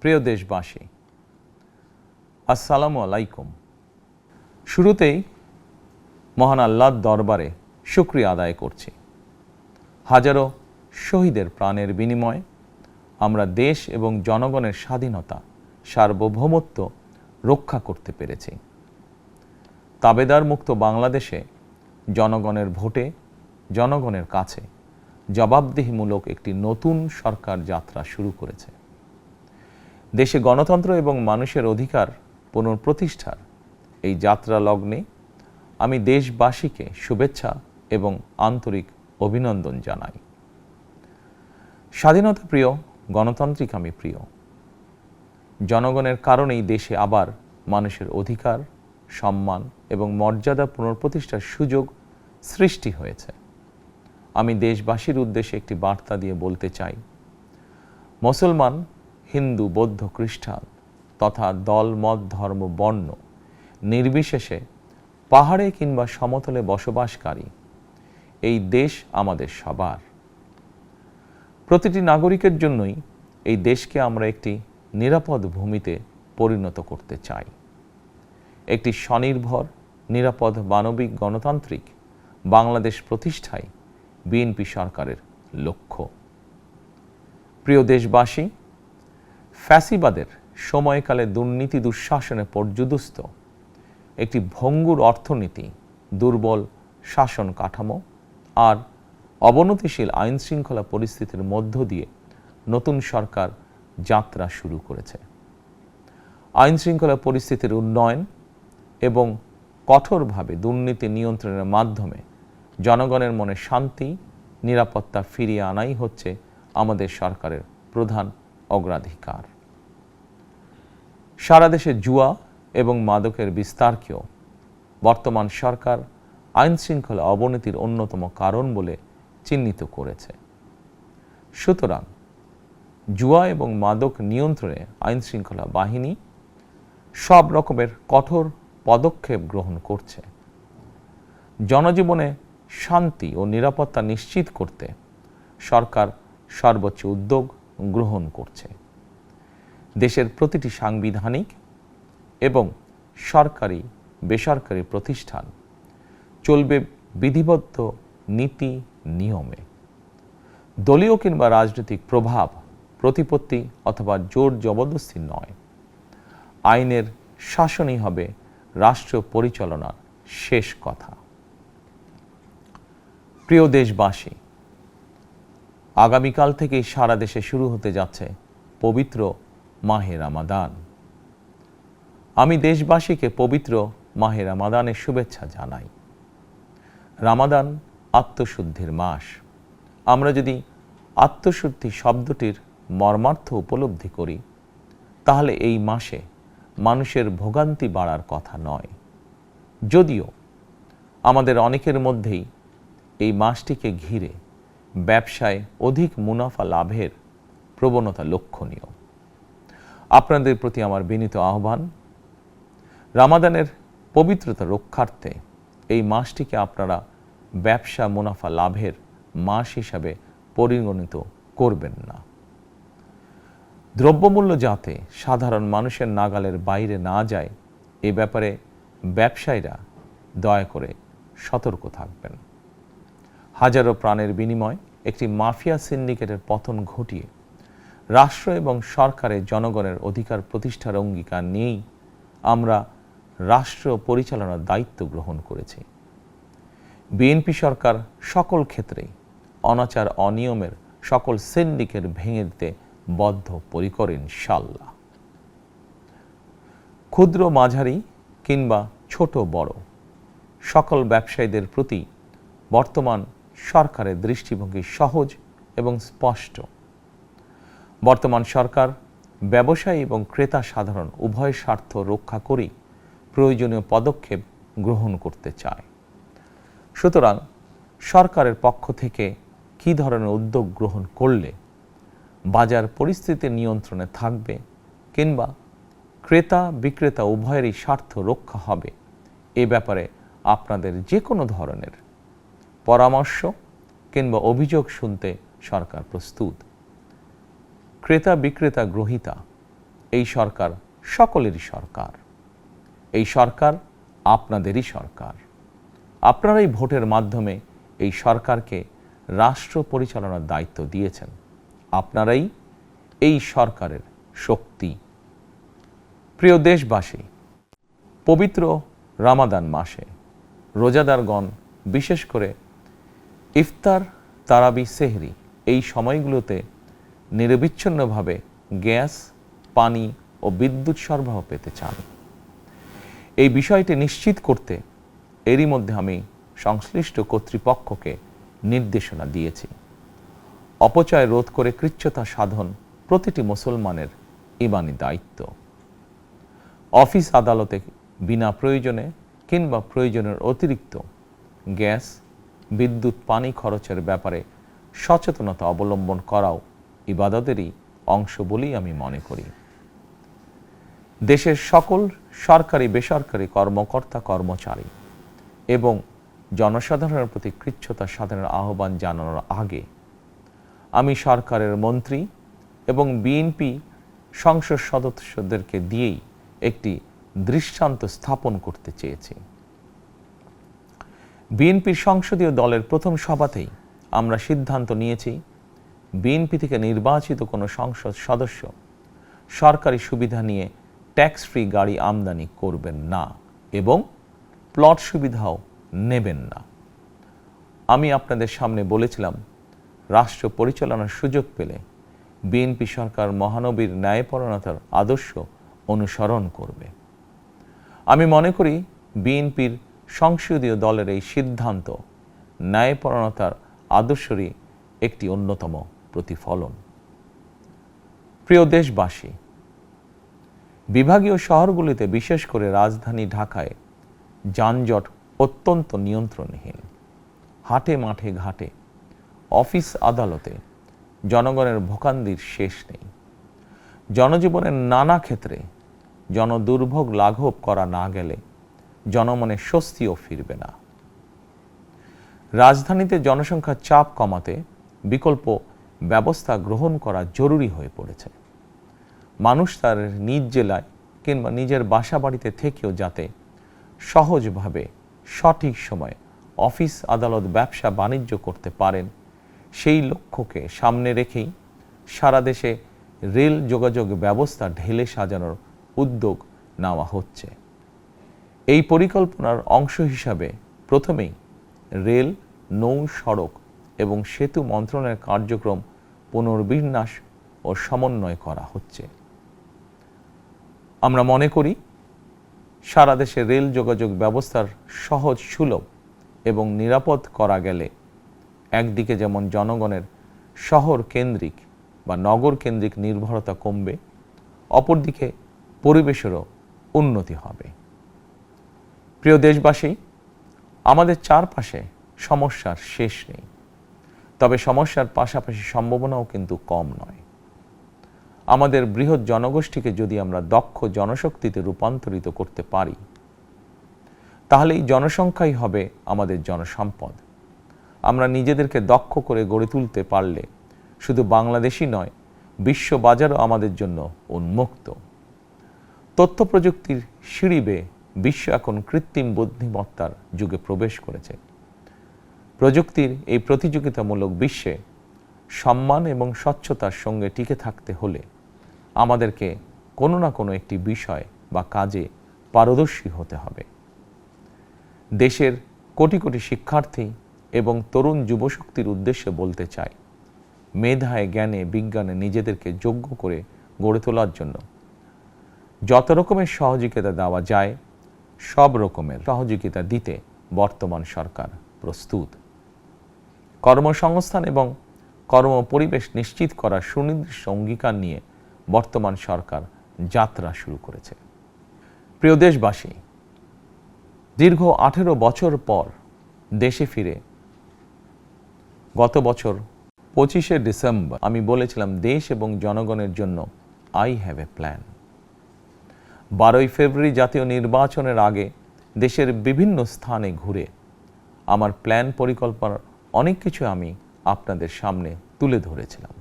প্রিয় দেশবাসী, আসসালামু আলাইকুম। শুরুতেই মহান আল্লাহর দরবারে শুকরিয়া আদায় করছি। হাজারো শহীদের প্রাণের বিনিময়ে আমরা দেশ এবং জনগণের স্বাধীনতা, সার্বভৌমত্ব রক্ষা করতে পেরেছি। তাবেদার মুক্ত বাংলাদেশে জনগণের ভোটে জনগণের কাছে জবাবদিহিমূলক একটি নতুন সরকার যাত্রা শুরু করেছে। দেশে গণতন্ত্র এবং মানুষের অধিকার পুনঃপ্রতিষ্ঠার এই যাত্রা লগ্নে আমি দেশবাসীকে শুভেচ্ছা এবং আন্তরিক অভিনন্দন জানাই। স্বাধীনতা প্রিয়, গণতান্ত্রিক আমি প্রিয়। জনগণের কারণেই দেশে আবার মানুষের অধিকার, সম্মান এবং মর্যাদা পুনঃপ্রতিষ্ঠার সুযোগ সৃষ্টি হয়েছে। আমি দেশবাসীর উদ্দেশ্যে একটি বার্তা দিয়ে বলতে চাই, মুসলমান, হিন্দু, বৌদ্ধ, খ্রিস্টান তথা দল, মত, ধর্ম, বর্ণ নির্বিশেষে পাহাড়ে কিংবা সমতলে বসবাসকারী এই দেশ আমাদের সবার। প্রতিটি নাগরিকের জন্যই এই দেশকে আমরা একটি নিরাপদ ভূমিতে পরিণত করতে চাই। একটি স্বনির্ভর, নিরাপদ, মানবিক, গণতান্ত্রিক বাংলাদেশ প্রতিষ্ঠাই বিএনপি সরকারের লক্ষ্য। প্রিয় দেশবাসী, ফ্যাসিবাদের সময়কালে দুর্নীতি দুঃশাসনে পর্যুদস্ত একটি ভঙ্গুর অর্থনীতি, দুর্বল শাসন কাঠামো আর অবনতিশীল আইন শৃঙ্খলা পরিস্থিতির মধ্য দিয়ে নতুন সরকার যাত্রা শুরু করেছে। আইন শৃঙ্খলা পরিস্থিতির উন্নয়ন এবং কঠোরভাবে দুর্নীতি নিয়ন্ত্রণের মাধ্যমে জনগণের মনে শান্তি, নিরাপত্তা ফিরিয়ে আনাই হচ্ছে আমাদের সরকারের প্রধান অগ্রাধিকার। সারা দেশে জুয়া এবং মাদকের বিস্তারকেও বর্তমান সরকার আইন শৃঙ্খলা অবনতির অন্যতম কারণ বলে চিহ্নিত করেছে। সুতরাং জুয়া এবং মাদক নিয়ন্ত্রণে আইন শৃঙ্খলা বাহিনী সব রকমের কঠোর পদক্ষেপ গ্রহণ করছে। জনজীবনে শান্তি ও নিরাপত্তা নিশ্চিত করতে সরকার সর্বোচ্চ উদ্যোগ গ্রহণ করছে। দেশের প্রতিটি সাংবিধানিক এবং সরকারি বেসরকারি প্রতিষ্ঠান চলবে বিধিবদ্ধ নীতি নিয়মে। দলীয় কিংবা রাজনৈতিক প্রভাব, প্রতিপত্তি অথবা জোর জবরদস্তি নয়। আইনের শাসনই হবে রাষ্ট্র পরিচালনার শেষ কথা। প্রিয় দেশবাসী, আগামীকাল থেকেই সারা দেশে শুরু হতে যাচ্ছে পবিত্র মাহে রমাদান। আমি দেশবাসীকে পবিত্র মাহে রমাদানের শুভেচ্ছা জানাই। রমাদান আত্মশুদ্ধির মাস। আমরা যদি আত্মশুদ্ধি শব্দটির মর্মার্থ উপলব্ধি করি, তাহলে এই মাসে মানুষের ভোগান্তি বাড়ার কথা নয়। যদিও আমাদের অনেকের মধ্যেই এই মাসটিকে ঘিরে ব্যবসায় অধিক মুনাফা লাভের প্রবণতা লক্ষণীয়। আপনাদের প্রতি আমার বিনীত আহ্বান, রমাদানের পবিত্রতা রক্ষার্থে এই মাসটিকে আপনারা ব্যবসা মুনাফা লাভের মাস হিসাবে পরিগণিত করবেন না। দ্রব্যমূল্য যাতে সাধারণ মানুষের নাগালের বাইরে না যায়, এ ব্যাপারে ব্যবসায়ীরা দয়া করে সতর্ক থাকবেন। হাজারো প্রাণের বিনিময়ে একটি মাফিয়া সিন্ডিকেটের পতন ঘটিয়ে রাষ্ট্র এবং সরকারের জনগণের অধিকার প্রতিষ্ঠার অঙ্গীকার নিয়েই আমরা রাষ্ট্র পরিচালনার দায়িত্ব গ্রহণ করেছি। বিএনপি সরকার সকল ক্ষেত্রেই অনাচার অনিয়মের সকল সিন্ডিকেট ভেঙে দিতে বদ্ধপরিকর ইনশাআল্লাহ। ক্ষুদ্র, মাঝারি কিংবা ছোট বড় সকল ব্যবসায়ীদের প্রতি বর্তমান সরকারের দৃষ্টিভঙ্গি সহজ এবং স্পষ্ট। বর্তমান সরকার ব্যবসায়ী এবং ক্রেতা সাধারণ উভয় স্বার্থ রক্ষা করেই প্রয়োজনীয় পদক্ষেপ গ্রহণ করতে চায়। সুতরাং সরকারের পক্ষ থেকে কী ধরনের উদ্যোগ গ্রহণ করলে বাজার পরিস্থিতি নিয়ন্ত্রণে থাকবে কিংবা ক্রেতা বিক্রেতা উভয়েরই স্বার্থ রক্ষা হবে, এ ব্যাপারে আপনাদের যে কোনো ধরনের পরামর্শ কিংবা অভিযোগ শুনতে সরকার প্রস্তুত। ক্রেতা বিক্রেতা গ্রহীতা এই সরকার সকলেরই সরকার। এই সরকার আপনাদেরই সরকার। আপনারাই ভোটের মাধ্যমে এই সরকারকে রাষ্ট্র পরিচালনার দায়িত্ব দিয়েছেন। আপনারাই এই সরকারের শক্তি। প্রিয় দেশবাসী, পবিত্র রমাদান মাসে রোজাদারগণ বিশেষ করে ইফতার, তারাবি, সেহরি এই সময়গুলোতে নিরবিচ্ছিন্নভাবে গ্যাস, পানি ও বিদ্যুৎ সরবরাহ পেতে চান। এই বিষয়টি নিশ্চিত করতে এরই মধ্যে আমি সংশ্লিষ্ট কর্তৃপক্ষকে নির্দেশনা দিয়েছি। অপচয় রোধ করে কৃচ্ছ্রতা সাধন প্রতিটি মুসলমানের ঈমানি দায়িত্ব। অফিস আদালতে বিনা প্রয়োজনে কিংবা প্রয়োজনের অতিরিক্ত গ্যাস, বিদ্যুৎ, পানি খরচের ব্যাপারে সচেতনতা অবলম্বন করাও ইবাদতেরই অংশ বলেই আমি মনে করি। দেশের সকল সরকারি বেসরকারি কর্মকর্তা কর্মচারী এবং জনসাধারণের প্রতি কৃচ্ছ্রতা সাধনের আহ্বান জানানোর আগে আমি সরকারের মন্ত্রী এবং বিএনপি সংসদ সদস্যদেরকে দিয়েই একটি দৃষ্টান্ত স্থাপন করতে চেয়েছি। বিএনপির সংসদীয় দলের প্রথম সভাতেই আমরা সিদ্ধান্ত নিয়েছি, বিএনপি থেকে নির্বাচিত কোনো সংসদ সদস্য সরকারি সুবিধা নিয়ে ট্যাক্স ফ্রি গাড়ি আমদানি করবেন না এবং প্লট সুবিধাও নেবেন না। আমি আপনাদের সামনে বলেছিলাম, রাষ্ট্র পরিচালনার সুযোগ পেলে বিএনপি সরকার মহানবীর ন্যায়পরায়ণতার আদর্শ অনুসরণ করবে। আমি মনে করি বিএনপির সংসদীয় দলের এই সিদ্ধান্ত ন্যায়পরায়ণতার আদর্শেরই একটি অন্যতম প্রতিফলন। প্রিয় দেশবাসী, বিভাগীয় শহরগুলিতে বিশেষ করে রাজধানী ঢাকায় যানজট অত্যন্ত নিয়ন্ত্রণহীন। হাটে মাঠে ঘাটে, অফিস আদালতে জনগণের ভোগান্তির শেষ নেই। জনজীবনের নানা ক্ষেত্রে জনদুর্ভোগ লাঘব করা না গেলে জনমনে স্বস্তিও ফিরবে না। রাজধানীতে জনসংখ্যার চাপ কমাতে বিকল্প ব্যবস্থা গ্রহণ করা জরুরি হয়ে পড়েছে। মানুষ তার নিজ জেলায় কিংবা নিজের বাসা বাড়িতে থেকেও যাতে সহজভাবে সঠিক সময়ে অফিস, আদালত, ব্যবসা বাণিজ্য করতে পারেন, সেই লক্ষ্যকে সামনে রেখেই সারা দেশে রেল যোগাযোগ ব্যবস্থা ঢেলে সাজানোর উদ্যোগ নেওয়া হচ্ছে। এই পরিকল্পনার অংশ হিসাবে প্রথমেই রেল, নৌ, সড়ক এবং সেতু মন্ত্রণালয়ের কার্যক্রম পুনর্বিন্যাস ও সমন্বয় করা হচ্ছে। আমরা মনে করি সারা দেশে রেল যোগাযোগ ব্যবস্থার সহজ, সুলভ এবং নিরাপদ করা গেলে একদিকে যেমন জনগণের শহর কেন্দ্রিক বা নগর কেন্দ্রিক নির্ভরতা কমবে, অপরদিকে পরিবেশেরও উন্নতি হবে। প্রিয় দেশবাসী, আমাদের চারপাশে সমস্যার শেষ নেই, তবে সমস্যার পাশাপাশি সম্ভাবনাও কিন্তু কম নয়। আমাদের বৃহৎ জনগোষ্ঠীকে যদি আমরা দক্ষ জনশক্তিতে রূপান্তরিত করতে পারি, তাহলে এই জনসংখ্যাই হবে আমাদের জনসম্পদ। আমরা নিজেদেরকে দক্ষ করে গড়ে তুলতে পারলে শুধু বাংলাদেশই নয়, বিশ্ব বাজারও আমাদের জন্য উন্মুক্ত। তথ্য প্রযুক্তির সিঁড়ি বেয়ে বিশ্ব এখন কৃত্রিম বুদ্ধিমত্তার যুগে প্রবেশ করেছে। প্রযুক্তির এই প্রতিযোগিতামূলক বিশ্বে সম্মান এবং স্বচ্ছতার সঙ্গে টিকে থাকতে হলে আমাদেরকে কোনো না কোনো একটি বিষয় বা কাজে পারদর্শী হতে হবে। দেশের কোটি কোটি শিক্ষার্থী এবং তরুণ যুবশক্তির উদ্দেশ্যে বলতে চাই, মেধায়, জ্ঞানে, বিজ্ঞানে নিজেদেরকে যোগ্য করে গড়ে তোলার জন্য যত রকমের সহযোগিতা দেওয়া যায়, সব রকমের সহযোগিতা দিতে বর্তমান সরকার প্রস্তুত। কর্মসংস্থান এবং কর্মপরিবেশ নিশ্চিত করার সুনির্দিষ্ট অঙ্গীকার নিয়ে বর্তমান সরকার যাত্রা শুরু করেছে। প্রিয় দেশবাসী, দীর্ঘ 18 বছর পর দেশে ফিরে গত বছর 25শে ডিসেম্বর আমি বলেছিলাম, দেশ এবং জনগণের জন্য আই হ্যাভ এ প্ল্যান। 12ই ফেব্রুয়ারি জাতীয় নির্বাচনের আগে দেশের বিভিন্ন স্থানে ঘুরে আমার প্ল্যান, পরিকল্পনার অনেক কিছু আমি আপনাদের সামনে তুলে ধরেছিলাম।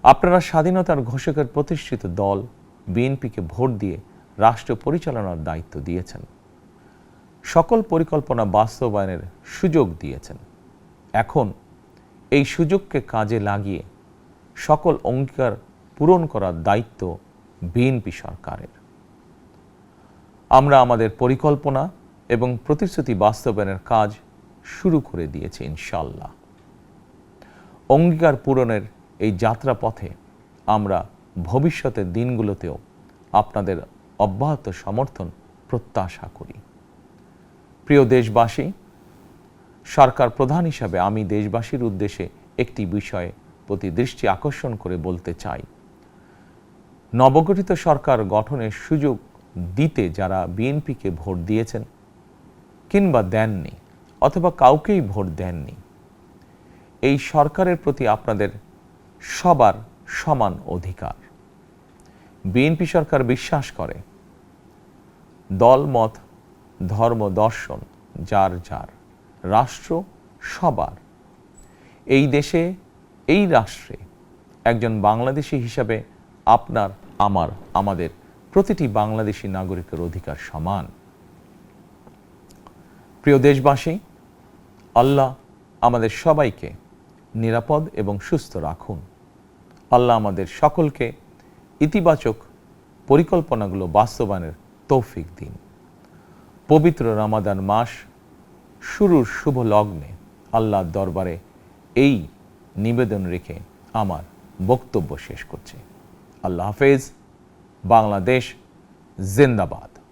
আপনারা স্বাধীনতার ঘোষকের প্রতিষ্ঠিত দল বিএনপিকে ভোট দিয়ে রাষ্ট্র পরিচালনার দায়িত্ব দিয়েছেন, সকল পরিকল্পনা বাস্তবায়নের সুযোগ দিয়েছেন। এখন এই সুযোগকে কাজে লাগিয়ে সকল অঙ্গীকার পূরণ করার দায়িত্ব বিএনপি সরকারের। আমরা আমাদের পরিকল্পনা এবং প্রতিশ্রুতি বাস্তবায়নের কাজ শুরু করে দিয়েছি ইনশাআল্লাহ। অঙ্গীকার পূরণের এই যাত্রাপথে আমরা ভবিষ্যতের দিনগুলোতেও আপনাদের অব্যাহত সমর্থন প্রত্যাশা করি। প্রিয় দেশবাসী, সরকার প্রধান হিসাবে আমি দেশবাসীর উদ্দেশ্যে একটি বিষয়ে প্রতি দৃষ্টি আকর্ষণ করে বলতে চাই। নবগঠিত সরকার গঠনের সুযোগ দিতে যারা বিএনপিকে ভোট দিয়েছেন কিংবা দেননি অথবা কাউকেই ভোট দেননি, এই সরকারের প্রতি আপনাদের সবার সমান অধিকার। বিএনপি সরকার বিশ্বাস করে দল, মত, ধর্ম, দর্শন যার যার, রাষ্ট্র সবার। এই দেশে, এই রাষ্ট্রে একজন বাংলাদেশী হিসাবে আপনার, আমার, আমাদের প্রতিটি বাংলাদেশী নাগরিকের অধিকার সমান। প্রিয় দেশবাসী, আল্লাহ আমাদের সবাইকে নিরাপদ এবং সুস্থ রাখুন। আল্লাহ আমাদের সকলকে ইতিবাচক পরিকল্পনাগুলো বাস্তবায়নের তৌফিক দিন। পবিত্র রমাদান মাস শুরুর শুভ লগ্নে আল্লাহর দরবারে এই নিবেদন রেখে আমার বক্তব্য শেষ করছি। আল্লাহ হাফেজ। বাংলাদেশ জিন্দাবাদ।